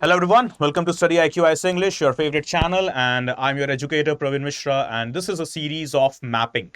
Hello everyone, welcome to StudyIQ IASEnglish, your favorite channel, and I'm your educator Praveen Mishra, and this is a series of mapping.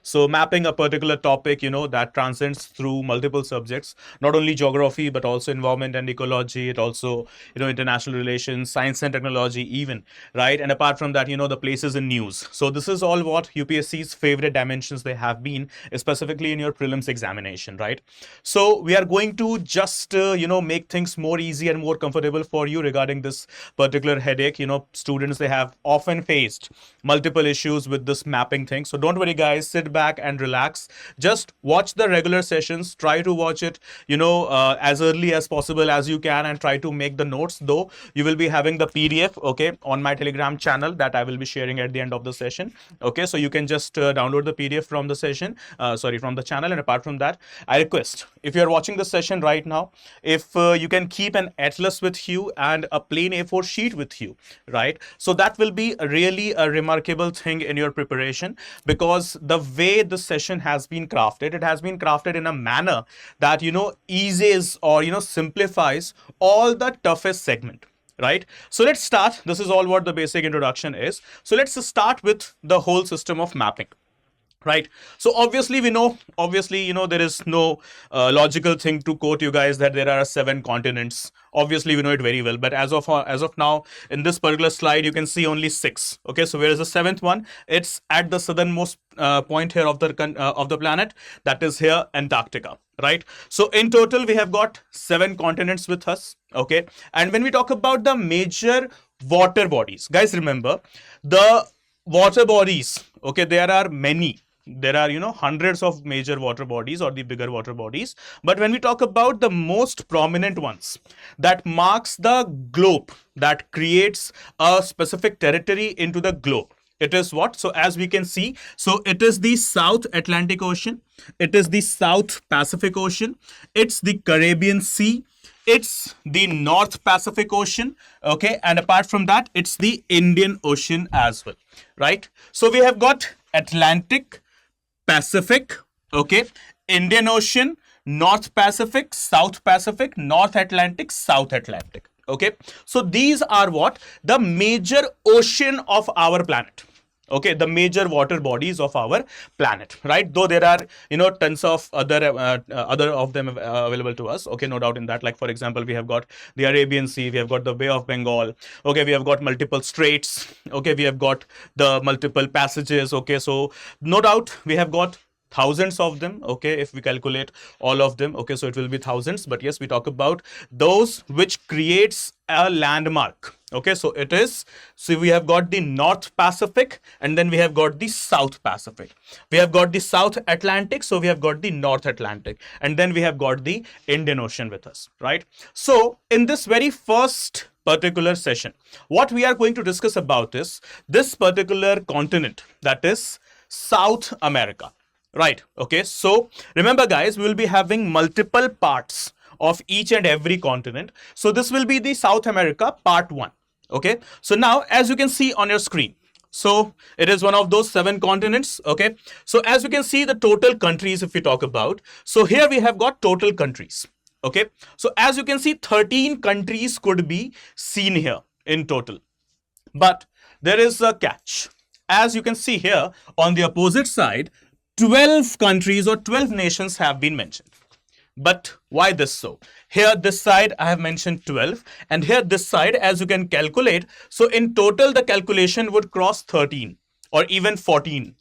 So mapping a particular topic, that transcends through multiple subjects, not only geography, but also environment and ecology. It also, international relations, science and technology even, right? And apart from that, the places in news. So this is all what UPSC's favorite dimensions they have been, specifically in your prelims examination, right? So we are going to just, make things more easy and more comfortable for you regarding this particular headache. Students, they have often faced multiple issues with this mapping thing. So don't worry, guys, sit back and relax. Just watch the regular sessions. Try to watch it, as early as possible as you can, and try to make the notes. Though you will be having the PDF, okay, on my Telegram channel that I will be sharing at the end of the session. Okay, so you can just download the PDF from the session, from the channel. And apart from that, I request, if you're watching the session right now, if you can keep an atlas with you and a plain A4 sheet with you, right? So that will be really a remarkable thing in your preparation, because the way the session has been crafted, it has been crafted in a manner that, eases or, simplifies all the toughest segment. Right? So let's start. This is all what the basic introduction is. So let's start with the whole system of mapping. Right. So obviously we know, there is no logical thing to quote you guys that there are 7 continents. Obviously we know it very well, but as of now, in this particular slide, you can see only 6. Okay, so where is the 7th one? It's at the southernmost point here of the planet, that is here, Antarctica. Right. So in total, we have got 7 continents with us. Okay, and when we talk about the major water bodies, guys, remember the water bodies. Okay, there are many. There are, hundreds of major water bodies or the bigger water bodies. But when we talk about the most prominent ones that marks the globe, that creates a specific territory into the globe, it is what? So as we can see, so it is the South Atlantic Ocean, it is the South Pacific Ocean, it's the Caribbean Sea, it's the North Pacific Ocean, okay, and apart from that, it's the Indian Ocean as well, right? So we have got Atlantic, Pacific, okay, Indian Ocean, North Pacific, South Pacific, North Atlantic, South Atlantic, okay. So these are what? The major ocean of our planet. Okay, the major water bodies of our planet, right? Though there are, tons of other of them available to us. Okay, no doubt in that. Like, for example, we have got the Arabian Sea, we have got the Bay of Bengal. Okay, we have got multiple straits. Okay, we have got the multiple passages. Okay, so no doubt we have got thousands of them. Okay, if we calculate all of them, okay, so it will be thousands. But yes, we talk about those which creates a landmark. Okay, so it is, so we have got the North Pacific, and then we have got the South Pacific. We have got the South Atlantic, so we have got the North Atlantic, and then we have got the Indian Ocean with us, right? So in this very first particular session, what we are going to discuss about is this particular continent, that is South America. Right. Okay. So remember, guys, we will be having multiple parts of each and every continent. So this will be the South America part 1. Okay. So now, as you can see on your screen, so it is one of those 7 continents. Okay. So as you can see the total countries, if we talk about, so here we have got total countries. Okay. So as you can see, 13 countries could be seen here in total. But there is a catch. As you can see here on the opposite side, 12 countries or 12 nations have been mentioned. But why this so? Here this side I have mentioned 12, and here this side, as you can calculate, so in total the calculation would cross 13 or even 14,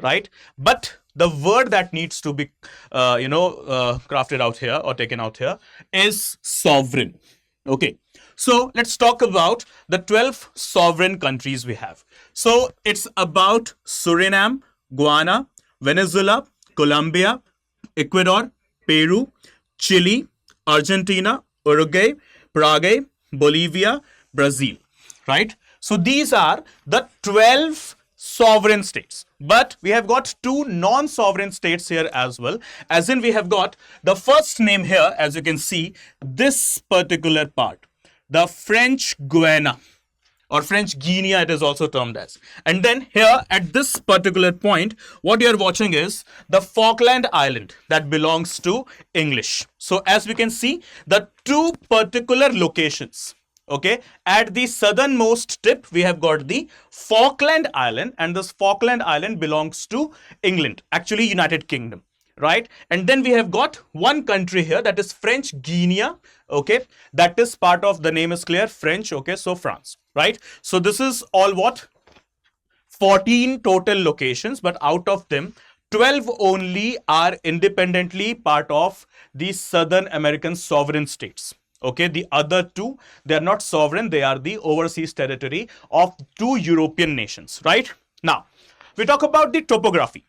right? But the word that needs to be crafted out here or taken out here is sovereign. Okay, so let's talk about the 12 sovereign countries we have. So it's about Suriname, Guyana, Venezuela, Colombia, Ecuador, Peru, Chile, Argentina, Uruguay, Paraguay, Bolivia, Brazil, right? So these are the 12 sovereign states. But we have got 2 non-sovereign states here as well. As in, we have got the first name here, as you can see, this particular part, the French Guiana, or French Guinea, it is also termed as. And then here at this particular point, what you're watching is the Falkland Island that belongs to English. So as we can see, the 2 particular locations Okay, at the southernmost tip, we have got the Falkland Island, and this Falkland Island belongs to England, actually United Kingdom, right? And then we have got one country here, that is French Guiana. Okay, that is part of, the name is clear, French. Okay, so France, right? So this is all what? 14 total locations, but out of them 12 only are independently part of the Southern American sovereign states. Okay, the other two, they are not sovereign, they are the overseas territory of two European nations, right? Now, we talk about the topography,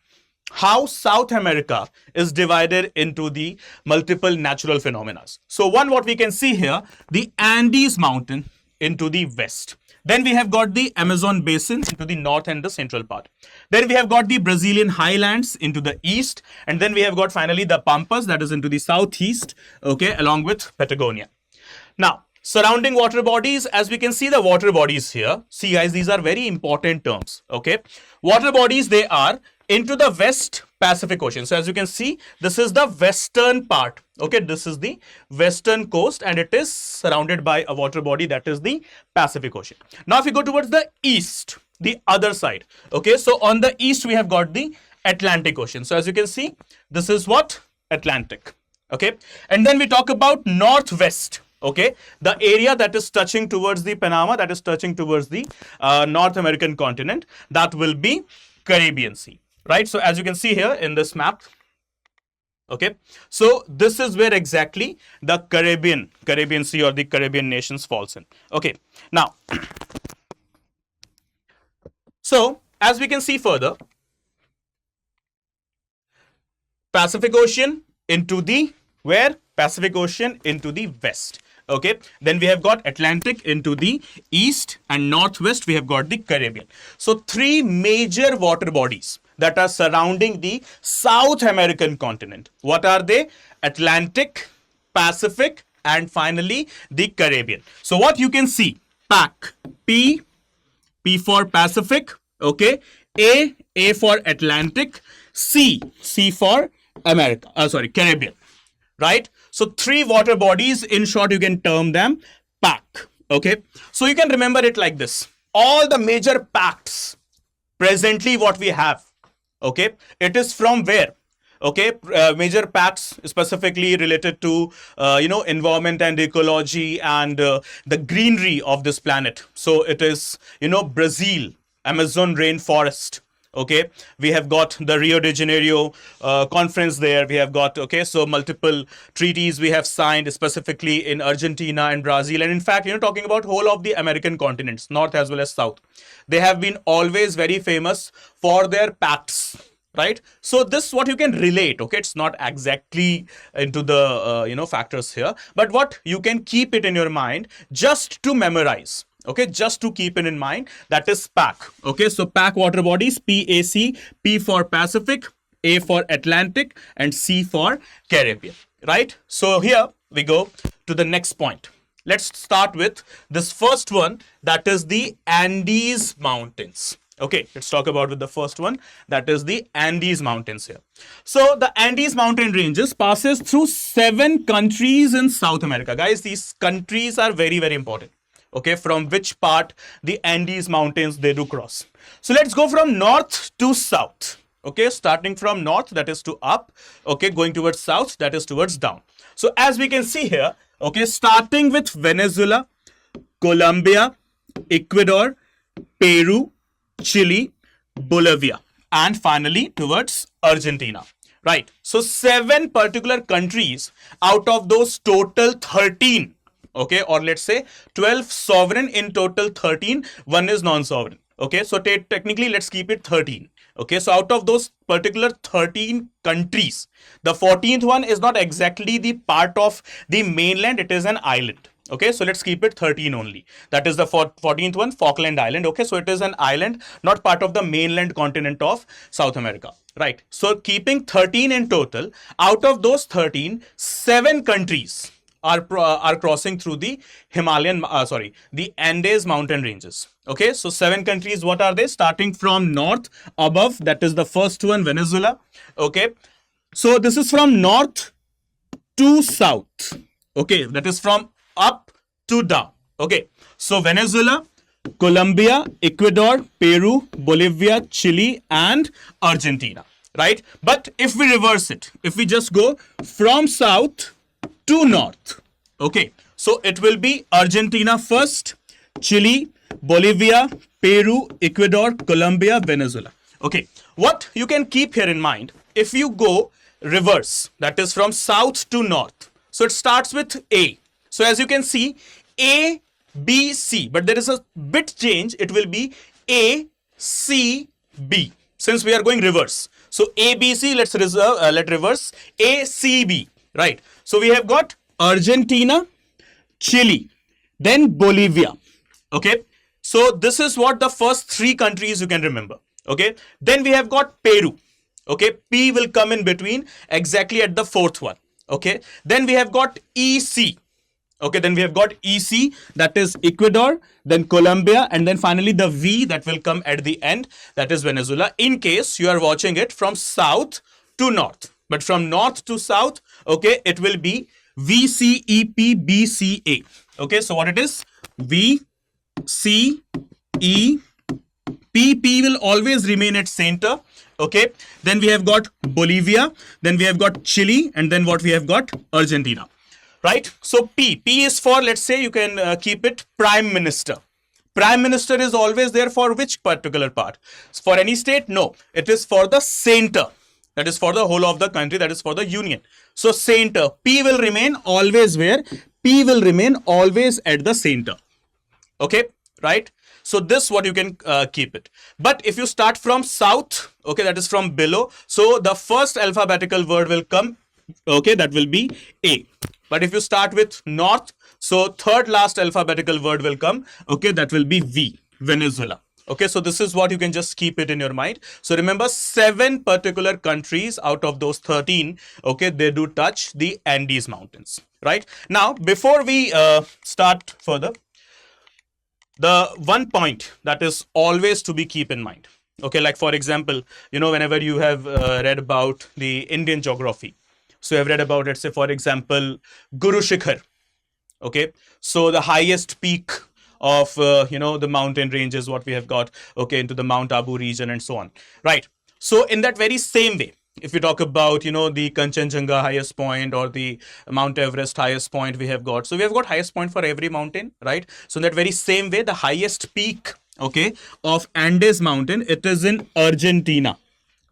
how South America is divided into the multiple natural phenomena. So one, what we can see here, the Andes mountain into the west. Then we have got the Amazon basin into the north and the central part. Then we have got the Brazilian highlands into the east. And then we have got finally the Pampas, that is into the southeast, okay, along with Patagonia. Now, surrounding water bodies, as we can see the water bodies here. See guys, these are very important terms, okay. Water bodies, they are into the West Pacific Ocean. So as you can see, this is the western part. Okay, this is the western coast and it is surrounded by a water body, that is the Pacific Ocean. Now if you go towards the east, the other side, okay, so on the east we have got the Atlantic Ocean. So as you can see, this is what? Atlantic. Okay, and then we talk about northwest. Okay, the area that is touching towards the Panama, that is touching towards the North American continent, that will be Caribbean Sea, right? So as you can see here in this map, okay, so this is where exactly the Caribbean Sea or the Caribbean nations falls in. Okay, now, so as we can see further, Pacific Ocean into the where? Pacific Ocean into the west. Okay, then we have got Atlantic into the east, and northwest we have got the Caribbean. So three major water bodies that are surrounding the South American continent. What are they? Atlantic, Pacific, and finally the Caribbean. So what you can see, PAC, P for Pacific, okay, A for Atlantic, C for Caribbean, right? So three water bodies, in short, you can term them PAC. Okay, so you can remember it like this. All the major pacts presently what we have, okay, it is from where? Okay, major pacts specifically related to environment and ecology and the greenery of this planet. So it is Brazil, Amazon rainforest. Okay, we have got the Rio de Janeiro conference there. We have got, okay, so multiple treaties we have signed specifically in Argentina and Brazil. And in fact, talking about whole of the American continents, north as well as south, they have been always very famous for their pacts, right? So this what you can relate. Okay, it's not exactly into the factors here, but what you can keep it in your mind just to memorize. Okay, just to keep it in mind, that is PAC. Okay, so PAC water bodies, PAC, P for Pacific, A for Atlantic, and C for Caribbean, right? So here we go to the next point. Let's start with this first one, that is the Andes Mountains. Okay, let's talk about with the first one, that is the Andes Mountains here. So the Andes mountain ranges passes through 7 countries in South America. Guys, these countries are very, very important. Okay, from which part the Andes mountains they do cross. So let's go from north to south. Okay, starting from north, that is to up. Okay, going towards south, that is towards down. So as we can see here, okay, starting with Venezuela, Colombia, Ecuador, Peru, Chile, Bolivia, and finally towards Argentina. Right. So 7 particular countries out of those total 13. Okay, or let's say 12 sovereign, in total 13, one is non-sovereign. Okay, so technically let's keep it 13. Okay, so out of those particular 13 countries, the 14th one is not exactly the part of the mainland, it is an island. Okay, so let's keep it 13 only. That is the 14th one, Falkland Island. Okay, so it is an island, not part of the mainland continent of South America. Right, so keeping 13 in total, out of those 13, 7 countries are crossing through the the Andes mountain ranges. Okay, so 7 countries, what are they? Starting from north above, that is the first one, Venezuela. Okay, so this is from north to south. Okay, that is from up to down. Okay, so Venezuela, Colombia, Ecuador, Peru, Bolivia, Chile, and Argentina, right? But if we reverse it, if we just go from south to north, okay, so it will be Argentina first, Chile, Bolivia, Peru, Ecuador, Colombia, Venezuela. Okay, what you can keep here in mind, if you go reverse, that is from south to north, so it starts with A. So as you can see, A, B, C, but there is a bit change. It will be A, C, B, since we are going reverse. So A, B, C, let reverse A, C, B, right? So we have got Argentina, Chile, then Bolivia. Okay, so this is what the first three countries you can remember. Okay, then we have got Peru. Okay, P will come in between exactly at the fourth one. Okay, then we have got EC. Okay, then we have got EC, that is Ecuador, then Colombia, and then finally the V that will come at the end, that is Venezuela, in case you are watching it from south to north. But from north to south, okay, it will be VCEPBCA. Okay, so what it is? VCEPB. P will always remain at center. Okay, then we have got Bolivia, then we have got Chile, and then what we have got? Argentina. Right? So P is for, let's say you can keep it Prime Minister. Prime Minister is always there for which particular part? For any state? No. It is for the center. That is for the whole of the country. That is for the union. So center. P will remain always where? P will remain always at the center. Okay? Right? So this what you can keep it. But if you start from south, okay, that is from below. So the first alphabetical word will come. Okay, that will be A. But if you start with north, so third last alphabetical word will come. Okay, that will be V, Venezuela. Okay, so this is what you can just keep it in your mind. So remember, 7 particular countries out of those 13, okay, they do touch the Andes Mountains, right? Now, before we start further, the one point that is always to be keep in mind. Okay, like for example, you know, whenever you have read about the Indian geography, so I've read about, let's say, for example, Guru Shikhar. Okay, so the highest peak of, the mountain range is what we have got, okay, into the Mount Abu region and so on, right? So in that very same way, if we talk about, the Kanchenjunga highest point or the Mount Everest highest point we have got. So we have got highest point for every mountain, right? So in that very same way, the highest peak, okay, of Andes mountain, it is in Argentina.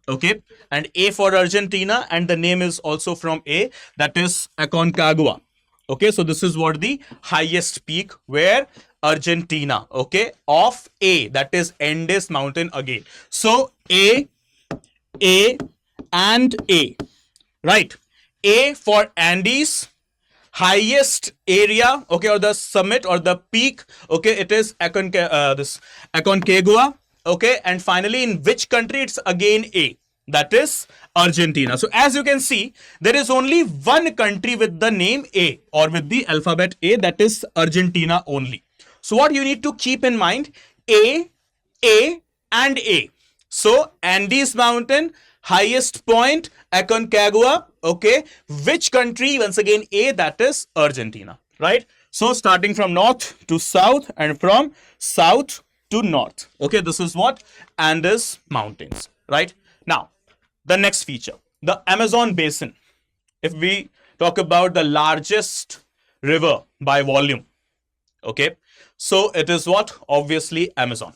Okay, and A for Argentina, and the name is also from A, that is Aconcagua. Okay, so this is what the highest peak where Argentina, okay, of A, that is Andes mountain again. So A, and A, right? A for Andes, highest area, okay, or the summit or the peak, okay, it is Aconcagua. Okay, and finally, in which country? It's again A, that is Argentina. So as you can see, there is only one country with the name A or with the alphabet A, that is Argentina only. So what you need to keep in mind, A, and A. So Andes mountain, highest point, Aconcagua, okay, which country? Once again A, that is Argentina, right? So starting from north to south and from south to north. Okay, this is what? Andes Mountains, right? Now, the next feature, the Amazon basin. If we talk about the largest river by volume, okay, so it is what? Obviously Amazon.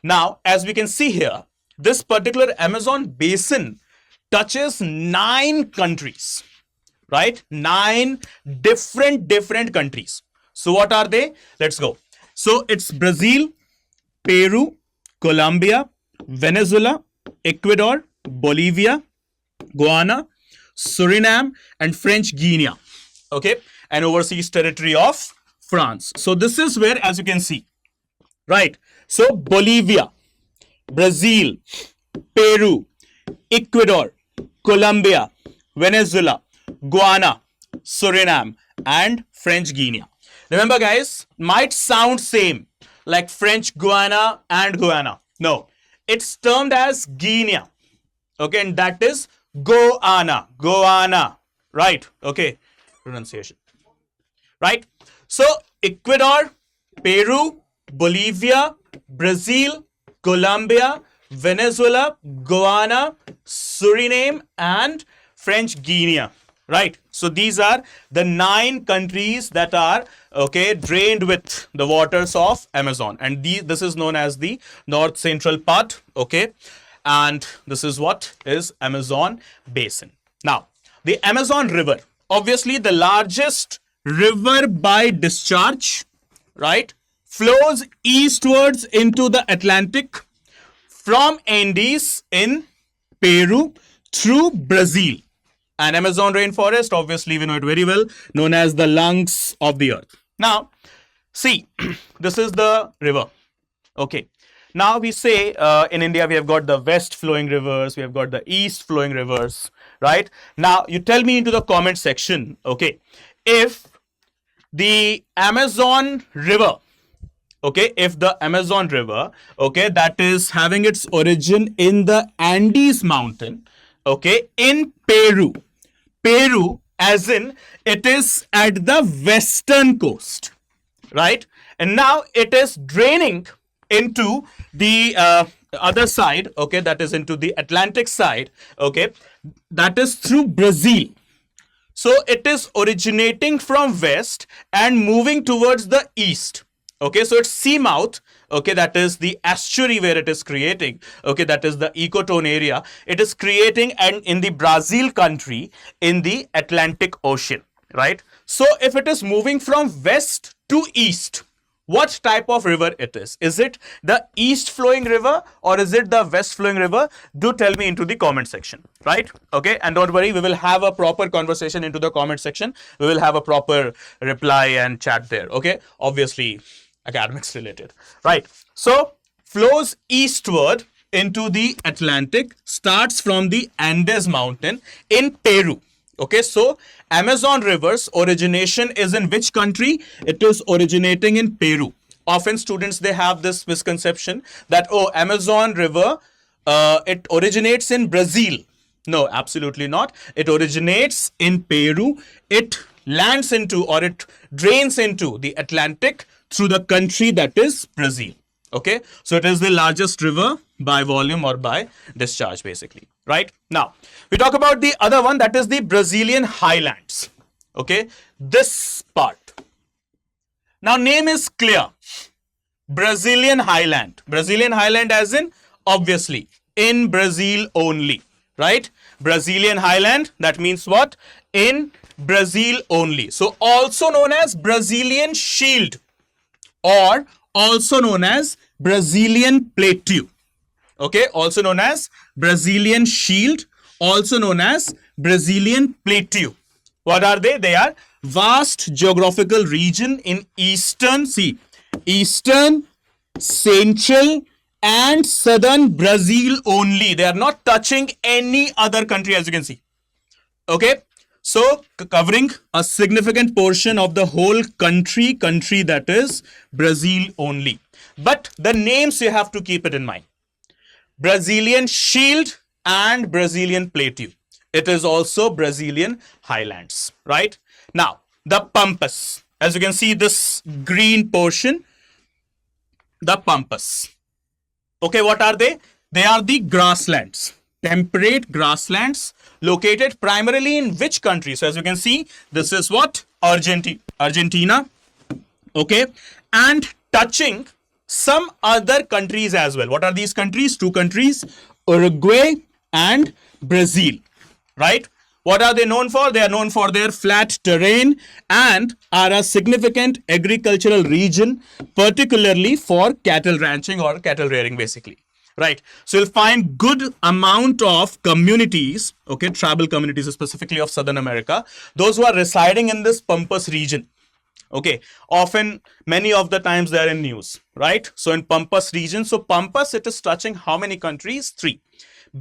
Now, as we can see here, this particular Amazon basin touches 9 countries, right? 9 different countries. So what are they? Let's go. So it's Brazil, Peru, Colombia, Venezuela, Ecuador, Bolivia, Guyana, Suriname, and French Guiana. Okay, and overseas territory of France. So this is where, as you can see, right? So Bolivia, Brazil, Peru, Ecuador, Colombia, Venezuela, Guyana, Suriname, and French Guiana. Remember, guys, might sound same like French Guiana and Guyana. No, it's termed as Guinea. Okay, and that is Guyana, right? Okay, pronunciation, right? So Ecuador, Peru, Bolivia, Brazil, Colombia, Venezuela, Guyana, Suriname, and French Guiana. Right. So these are the 9 countries that are drained with the waters of Amazon, and this is known as the north central part. Okay, and this is what is Amazon basin. Now, the Amazon River, obviously the largest river by discharge, right, flows eastwards into the Atlantic from Andes in Peru through Brazil. And Amazon rainforest, obviously we know it very well, known as the lungs of the earth. Now, see, this is the river. Okay. Now we say in India we have got the west flowing rivers, we have got the east flowing rivers, right? Now you tell me into the comment section, okay, if the Amazon River, okay, if the Amazon River, okay, that is having its origin in the Andes mountain, okay, in Peru, as in it is at the western coast, right? And now it is draining into the other side, okay, that is into the Atlantic side, okay, that is through Brazil. So it is originating from west and moving towards the east. Okay, so it's seamouth, okay, that is the estuary where it is creating, okay, that is the ecotone area. It is creating and in the Brazil country in the Atlantic Ocean, right? So if it is moving from west to east, what type of river it is? Is it the east flowing river or is it the west flowing river? Do tell me into the comment section, right? Okay, and don't worry, we will have a proper conversation into the comment section. We will have a proper reply and chat there, okay? Obviously, academics related, right? So, flows eastward into the Atlantic, starts from the Andes mountain in Peru. Okay, so Amazon River's origination is in which country? It is originating in Peru. Often students, they have this misconception that, oh, Amazon River, it originates in Brazil. No, absolutely not. It originates in Peru. It lands into or it drains into the Atlantic through the country that is Brazil. Okay, so it is the largest river by volume or by discharge basically, right? Now, we talk about the other one, that is the Brazilian highlands. Okay, this part. Now, name is clear. Brazilian highland. Brazilian highland as in, obviously, in Brazil only, right? Brazilian highland, that means what? In Brazil only. So, also known as Brazilian shield or also known as Brazilian plateau. Okay, also known as Brazilian shield, also known as Brazilian plateau. What are they? They are vast geographical region in eastern, central and southern Brazil only. They are not touching any other country, as you can see. Okay, so covering a significant portion of the whole country that is Brazil only. But the names you have to keep it in mind. Brazilian shield and Brazilian plateau. It is also Brazilian highlands, right? Now, the Pampas. As you can see, this green portion, the Pampas. Okay, what are they? They are the grasslands, temperate grasslands located primarily in which country? So as you can see, this is what? Argentina. Okay, and touching some other countries as well. What are these countries? 2 countries, Uruguay and Brazil, right? What are they known for? They are known for their flat terrain and are a significant agricultural region, particularly for cattle ranching or cattle rearing basically, right? So you'll find good amount of communities, okay, tribal communities specifically of Southern America, those who are residing in this Pampas region. Okay, often many of the times they are in news, right? So in Pampas region, so Pampas, it is touching how many countries? 3.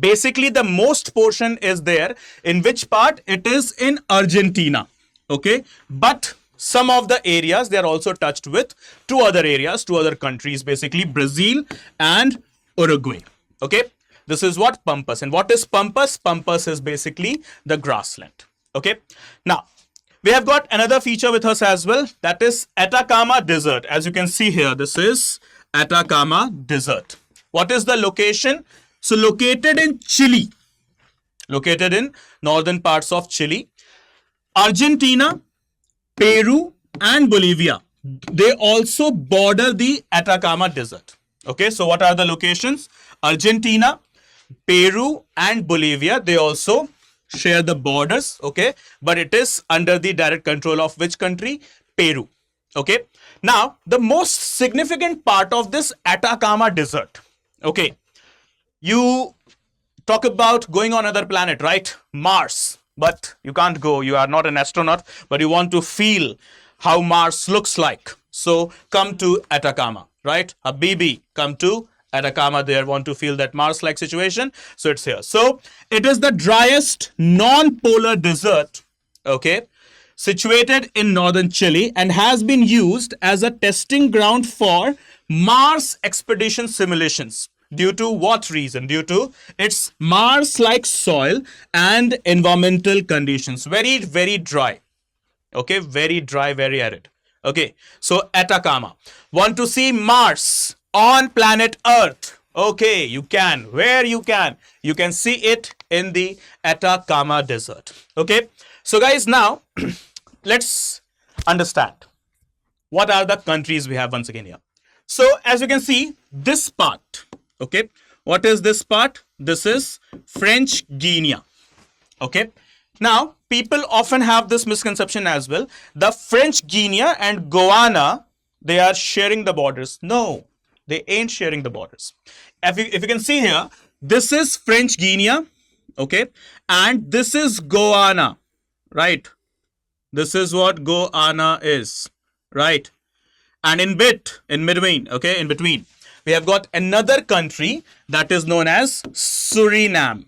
Basically, the most portion is there. In which part? It is in Argentina. Okay, but some of the areas, they are also touched with 2 other areas, 2 other countries, basically Brazil and Uruguay. Okay, this is what Pampas. And what is Pampas? Pampas is basically the grassland. Okay, now We have got another feature with us as well, that is Atacama Desert. As you can see here, this is Atacama Desert. What is the location? So located in Chile, located in northern parts of Chile. Argentina, Peru, and Bolivia, they also border the Atacama Desert. Okay, so what are the locations? Argentina, Peru, and Bolivia, they also share the borders, okay, but it is under the direct control of which country? Peru. Okay, now the most significant part of this Atacama Desert, okay, you talk about going on another planet, right? Mars. But you can't go. You are not an astronaut, but you want to feel how Mars looks like. So come to Atacama, right? Habibi, come to Atacama there. Want to feel that Mars-like situation? So it's here. So it is the driest non-polar desert, okay, situated in northern Chile and has been used as a testing ground for Mars expedition simulations. Due to what reason? Due to its Mars-like soil and environmental conditions. Very, very dry. Okay, very dry, very arid. Okay, so Atacama. Want to see Mars on planet Earth? Okay, you can. Where you can? You can see it in the Atacama Desert. Okay, so guys, now let's understand what are the countries we have once again here. So as you can see, this part, okay, what is this part? This is French Guiana. Okay, now people often have this misconception as well. The French Guiana and Guyana, they are sharing the borders. No, they ain't sharing the borders. If you can see here, this is French Guiana, okay, and this is Guyana, right? This is what Guyana is, right? And in between, okay, in between, we have got another country that is known as Suriname.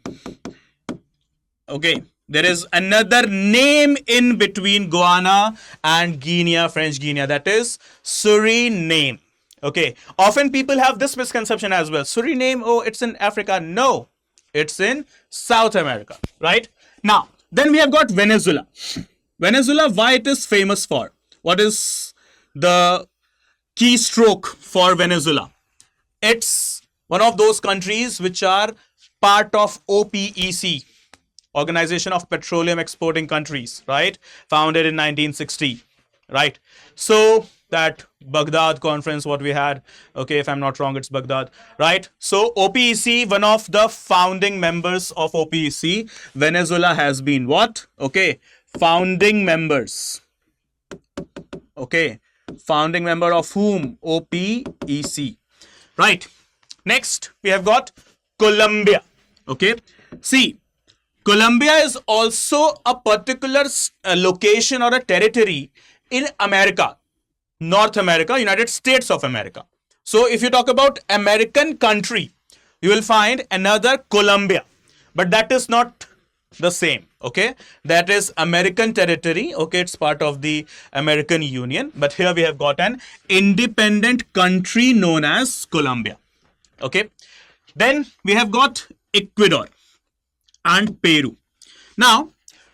Okay, there is another name in between Guyana and Guinea, French Guiana, that is Suriname. Okay, often people have this misconception as well. Suriname, oh, it's in Africa. No, it's in South America, right? Now, then we have got Venezuela. Venezuela, why it is famous for? What is the keystroke for Venezuela? It's one of those countries which are part of OPEC, Organization of Petroleum Exporting Countries, right? Founded in 1960, right? So that Baghdad conference, what we had, okay, if I'm not wrong, it's Baghdad, right? So OPEC, one of the founding members of OPEC, Venezuela has been what? Okay, founding members. Okay, founding member of whom? OPEC. Right. Next, we have got Colombia. Okay. See, Colombia is also a particular location or a territory in America, North America, United States of America. So if you talk about American country, you will find another Colombia, but that is not the same. Okay, that is American territory. Okay, it's part of the American Union, but here we have got an independent country known as Colombia. Okay, then we have got Ecuador and Peru. Now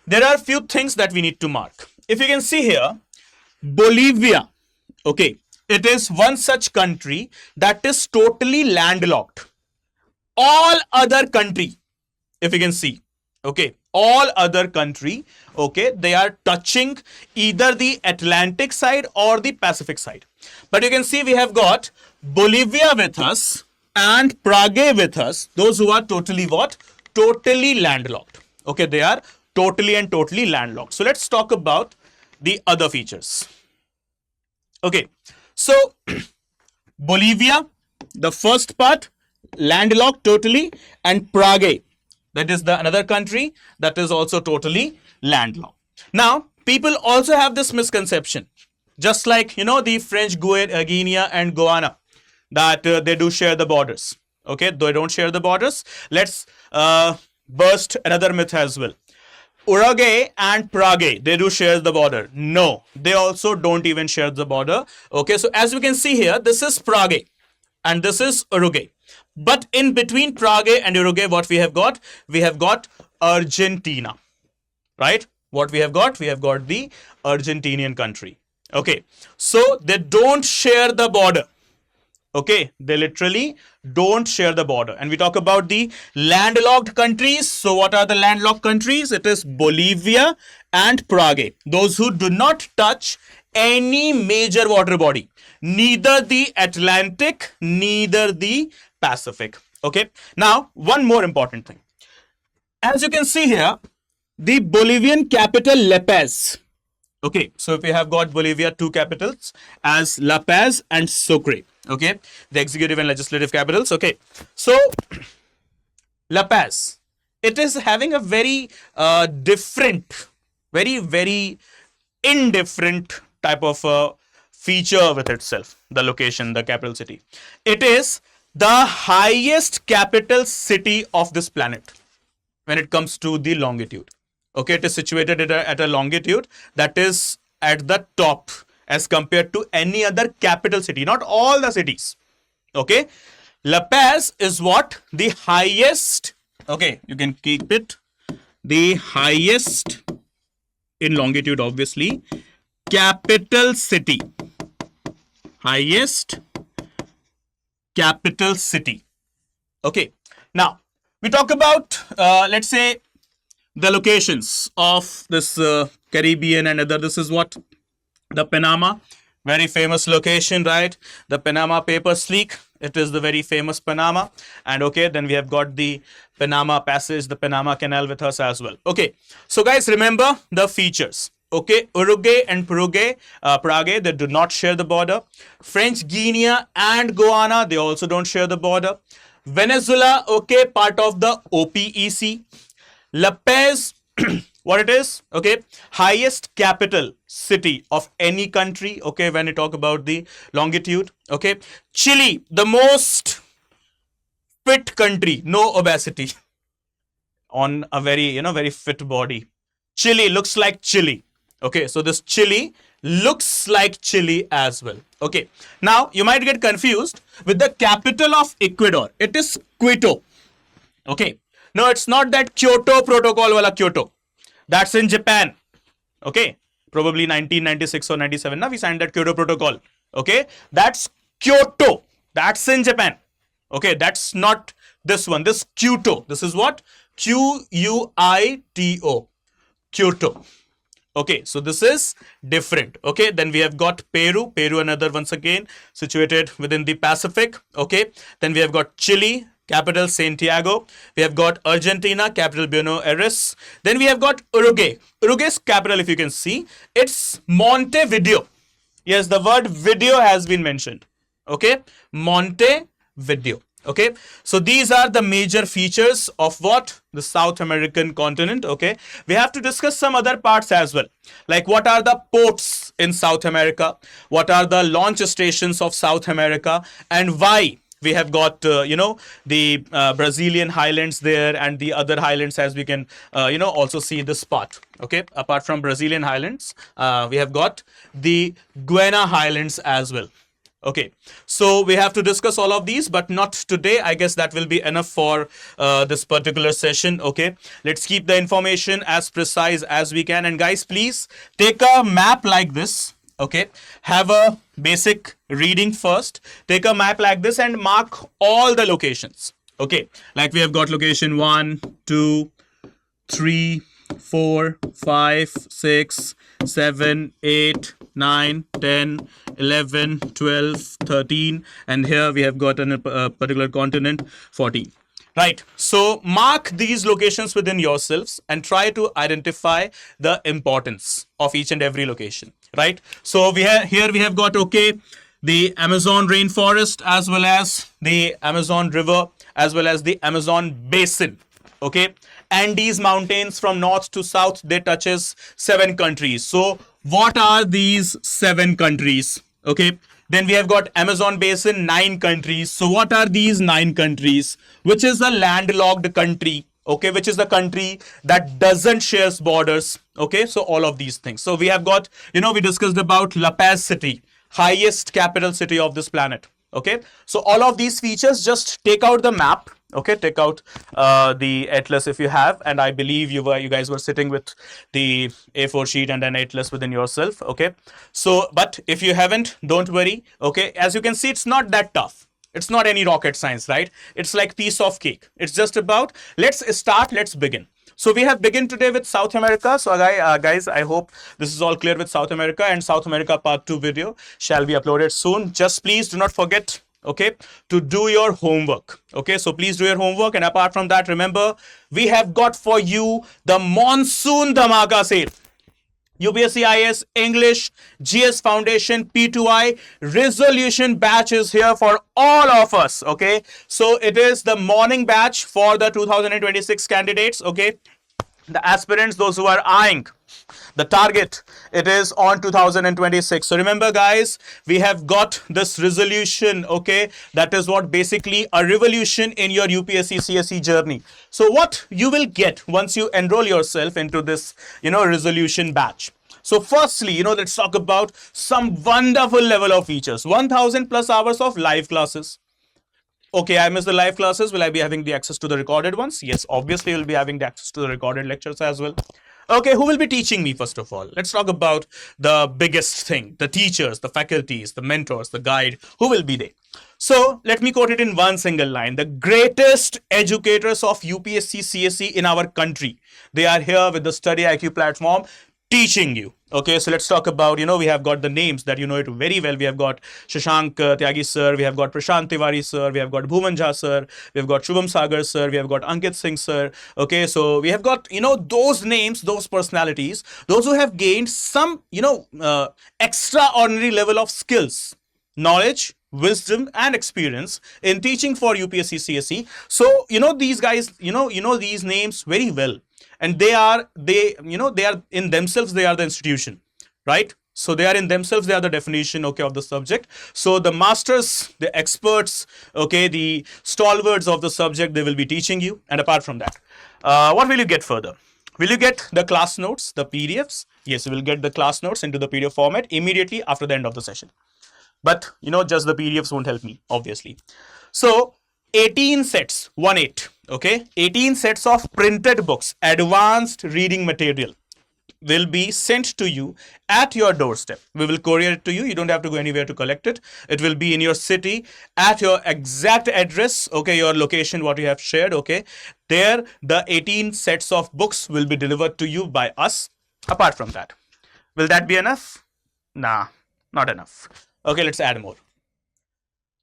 there are a few things that we need to mark. If you can see here, Bolivia, okay, it is one such country that is totally landlocked. All other country, if you can see, okay, all other country, okay, they are touching either the Atlantic side or the Pacific side. But you can see we have got Bolivia with us and Prague with us, those who are totally what? Totally landlocked. Okay, they are totally landlocked. So let's talk about the other features. Okay, so Bolivia, the first part, landlocked totally, and Prague, that is the another country that is also totally landlocked. Now, people also have this misconception, just like, you know, the French Guiana and Guyana, that they do share the borders. Okay, they don't share the borders. Let's burst another myth as well. Uruguay and Prague, they do share the border. No, they also don't even share the border. Okay, so as we can see here, this is Prague and this is Uruguay. But in between Prague and Uruguay, what we have got? We have got Argentina, right? What we have got? We have got the Argentinian country. Okay, so they don't share the border. Okay, they literally don't share the border. And we talk about the landlocked countries. So what are the landlocked countries? It is Bolivia and Paraguay. Those who do not touch any major water body, neither the Atlantic, neither the Pacific. Okay, now one more important thing. As you can see here, the Bolivian capital La Paz. Okay, so if we have got Bolivia, two capitals as La Paz and Sucre. Okay, the executive and legislative capitals. Okay, so La Paz, it is having a very different, very indifferent type of feature with itself. The location, the capital city. It is the highest capital city of this planet when it comes to the longitude. Okay, it is situated at a longitude that is at the top as compared to any other capital city, not all the cities. Okay, La Paz is what? The highest. Okay, you can keep it. The highest in longitude, obviously. Capital city. Highest capital city. Okay, now we talk about, let's say, the locations of this Caribbean and other. This is what? The Panama, very famous location, right? The Panama Papers leak. It is the very famous Panama. And okay, then we have got the Panama Passage, the Panama Canal with us as well. Okay, so guys, remember the features. Okay, Uruguay and Paraguay, they do not share the border. French Guiana and Guyana, they also don't share the border. Venezuela, okay, part of the OPEC. La Paz, what it is? Okay, highest capital city of any country. Okay, when you talk about the longitude. Okay, Chile, the most fit country, no obesity, on a very, very fit body. Chile looks like Chile. Okay, so this Chile looks like Chile as well. Okay, now you might get confused with the capital of Ecuador. It is Quito. Okay, no, it's not that Kyoto Protocol wala Kyoto. That's in Japan. Okay, probably 1996 or 97. Now we signed that Kyoto Protocol. Okay, that's Kyoto. That's in Japan. Okay, that's not this one. This Kyoto. This is what? Quito. Kyoto. Okay, so this is different. Okay, then we have got Peru. Peru, another once again situated within the Pacific. Okay, then we have got Chile, capital Santiago. We have got Argentina, capital Buenos Aires. Then we have got Uruguay. Uruguay's capital, if you can see, it's Montevideo. Yes, the word video has been mentioned. Okay, Montevideo. Okay, so these are the major features of what? The South American continent. Okay, we have to discuss some other parts as well, like what are the ports in South America, what are the launch stations of South America, and why we have got the Brazilian highlands there and the other highlands, as we can also see this part. Okay, apart from Brazilian highlands, we have got the Guiana highlands as well. Okay, so we have to discuss all of these, but not today. I guess that will be enough for this particular session. Okay, let's keep the information as precise as we can. And guys, please take a map like this. Okay, have a basic reading first. Take a map like this and mark all the locations. Okay, like we have got location 1, 2, 3, 4, 5, 6, 7, 8, 9, 10, 11, 12, 13, and here we have got a particular continent 14. Right, so mark these locations within yourselves and try to identify the importance of each and every location. Right, so here we have got, okay, the Amazon rainforest as well as the Amazon river as well as the Amazon basin. Okay, Andes mountains from north to south, they touches 7 countries. So what are these 7 countries? Okay, then we have got Amazon basin, 9 countries. So what are these 9 countries? Which is a landlocked country? Okay, which is the country that doesn't share borders? Okay, so all of these things. So we have got, we discussed about La Paz city, highest capital city of this planet. Okay, so all of these features, just take out the map. Okay, take out the atlas if you have, and I believe you guys were sitting with the A4 sheet and an atlas within yourself. Okay, so but if you haven't, don't worry. Okay, as you can see, it's not that tough. It's not any rocket science, right? It's like piece of cake. It's just about let's start, let's begin. So we have begun today with South America. So guys, I hope this is all clear with South America, and South America part 2 video shall be uploaded soon. Just please do not forget, okay, to do your homework. Okay, so please do your homework. And apart from that, remember, we have got for you the monsoon dhamaka sale. UPSC IAS English GS Foundation P2I resolution batch is here for all of us. Okay, so it is the morning batch for the 2026 candidates. Okay, the aspirants, those who are eyeing the target, it is on 2026. So remember guys, we have got this resolution. Okay, that is what basically a revolution in your UPSC CSE journey. So what you will get once you enroll yourself into this resolution batch. So firstly, let's talk about some wonderful level of features. 1000 plus hours of live classes. Okay, I missed the live classes. Will I be having the access to the recorded ones? Yes, obviously you'll be having the access to the recorded lectures as well. Okay, who will be teaching me first of all? Let's talk about the biggest thing, the teachers, the faculties, the mentors, the guide. Who will be there? So let me quote it in one single line. The greatest educators of UPSC CSE in our country. They are here with the StudyIQ platform teaching you. Okay, so let's talk about, we have got the names that you know it very well. We have got Shashank Tyagi sir, we have got Prashant Tiwari sir, we have got Bhuman Jha sir, we have got Shubham Sagar sir, we have got Ankit Singh sir. Okay, so we have got, those names, those personalities, those who have gained some, extraordinary level of skills, knowledge, wisdom and experience in teaching for UPSC CSE. So, these guys, these names very well. And they are in themselves, they are the institution, right? So they are in themselves, they are the definition, okay, of the subject. So the masters, the experts, okay, the stalwarts of the subject, they will be teaching you. And apart from that, what will you get further? Will you get the class notes, the PDFs? Yes, you will get the class notes into the PDF format immediately after the end of the session. But, just the PDFs won't help me, obviously. So 18 sets, 1-8, okay, 18 sets of printed books, advanced reading material will be sent to you at your doorstep. We will courier it to you. You don't have to go anywhere to collect it. It will be in your city at your exact address, okay, your location, what you have shared, okay. There, the 18 sets of books will be delivered to you by us. Apart from that, will that be enough? Nah, not enough. Okay, let's add more.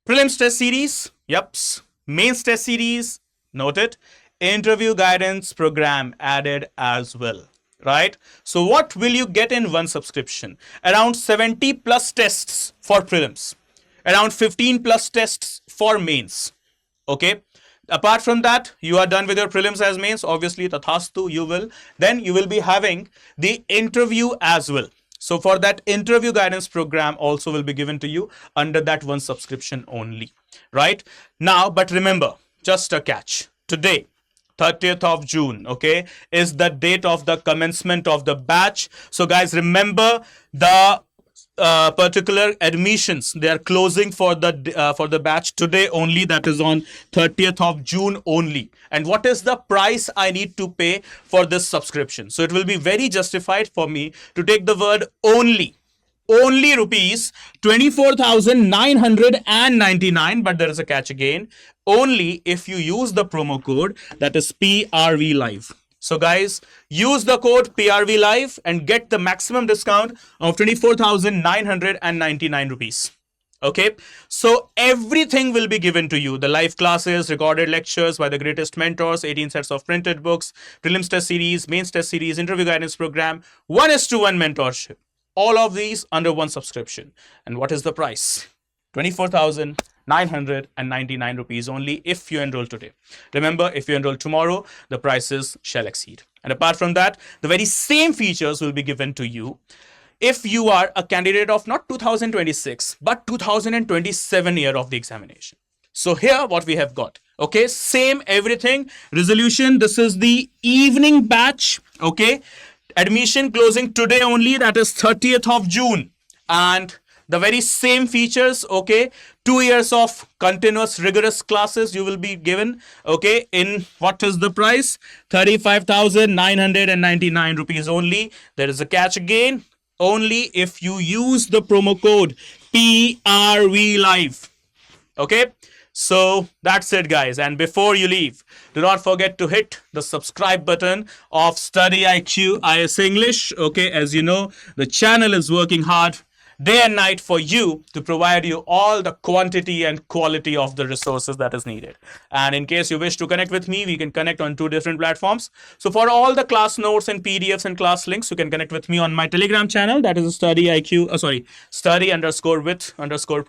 Prelims test series, yups. Mains test series, noted. Interview guidance program added as well, right? So what will you get in one subscription? Around 70 plus tests for prelims, around 15 plus tests for mains, okay? Apart from that, you are done with your prelims as mains, obviously tathastu you will. Then you will be having the interview as well. So for that interview guidance program also will be given to you under that one subscription only, right? Now, but remember, just a catch. Today, 30th of June, okay, is the date of the commencement of the batch. So guys, remember the particular admissions, they are closing for the batch today only, that is on 30th of June only. And what is the price I need to pay for this subscription? So it will be very justified for me to take the word only rupees 24,999, but there is a catch again, only if you use the promo code that is PRV Live. So guys, use the code PRV Live and get the maximum discount of 24,999 rupees. Okay, so everything will be given to you. The live classes, recorded lectures by the greatest mentors, 18 sets of printed books, prelims test series, mains test series, interview guidance program, 1:1 mentorship. All of these under one subscription. And what is the price? 24,999 rupees only if you enroll today. Remember, if you enroll tomorrow, the prices shall exceed. And apart from that, the very same features will be given to you if you are a candidate of not 2026, but 2027 year of the examination. So here what we have got, okay, same everything, resolution, this is the evening batch, okay, admission closing today only, that is 30th of June. And the very same features, okay? 2 years of continuous rigorous classes you will be given, okay? In what is the price? 35,999 rupees only. There is a catch again. Only if you use the promo code PRV Live. Okay, so that's it, guys. And before you leave, do not forget to hit the subscribe button of StudyIQ IAS English. Okay, as you know, the channel is working hard day and night for you to provide you all the quantity and quality of the resources that is needed. And in case you wish to connect with me, we can connect on 2 different platforms. So for all the class notes and PDFs and class links, you can connect with me on my Telegram channel. That is study _with_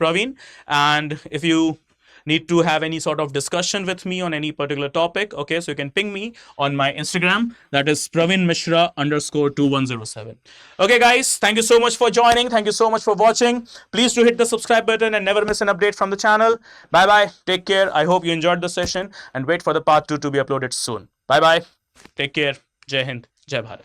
Praveen. And if you need to have any sort of discussion with me on any particular topic, okay, so you can ping me on my Instagram. That is Praveen Mishra _2107. Okay, guys, thank you so much for joining. Thank you so much for watching. Please do hit the subscribe button and never miss an update from the channel. Bye bye. Take care. I hope you enjoyed the session and wait for the part 2 to be uploaded soon. Bye bye. Take care. Jai Hind. Jai Bharat.